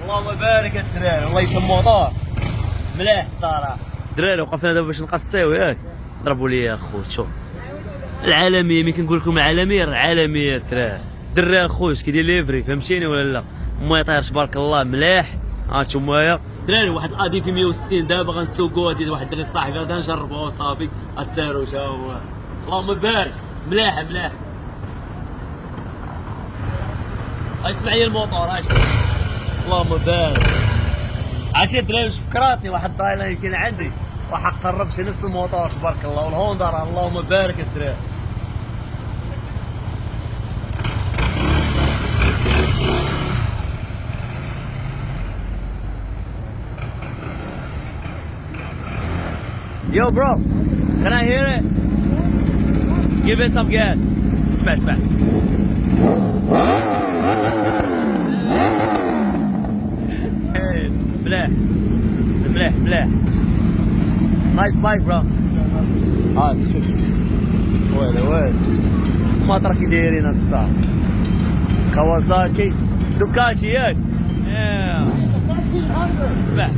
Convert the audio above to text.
اللهم بارك الدراري، الله يسمى موطور مليح الصراحه. دراري وقفنا دابا باش نقصيو ياك، ضربوا لي يا خو شوف العالميه. ملي كنقول لكم العالميه العالميه الدراري. دري اخويا كيدير ليفري فهمتيني ولا لا؟ ما يطيرش بارك الله مليح. هانتوما يا دراري واحد ادي في 160 دابا غنسوقوها ديال واحد الدري صاحبي غادا نجربوها وصافي. السيرو تا هو اللهم بارك مليح مليح. اسمع لي الموطور اللهم بارك. عرفتي الدراري واش فكراتني؟ واحد الدايله يمكن عندي واحد قربش نفس الموطور تبارك الله، والهوندا راه اللهم بارك الدراري. Yo bro, can I hear it? Give it some gas. اسمع مليح مليح مليح. نايس بايك برو. شوف ويلي المطر كي دايرين الصاح. كوازاكي دوكاتشي ياك. اسمع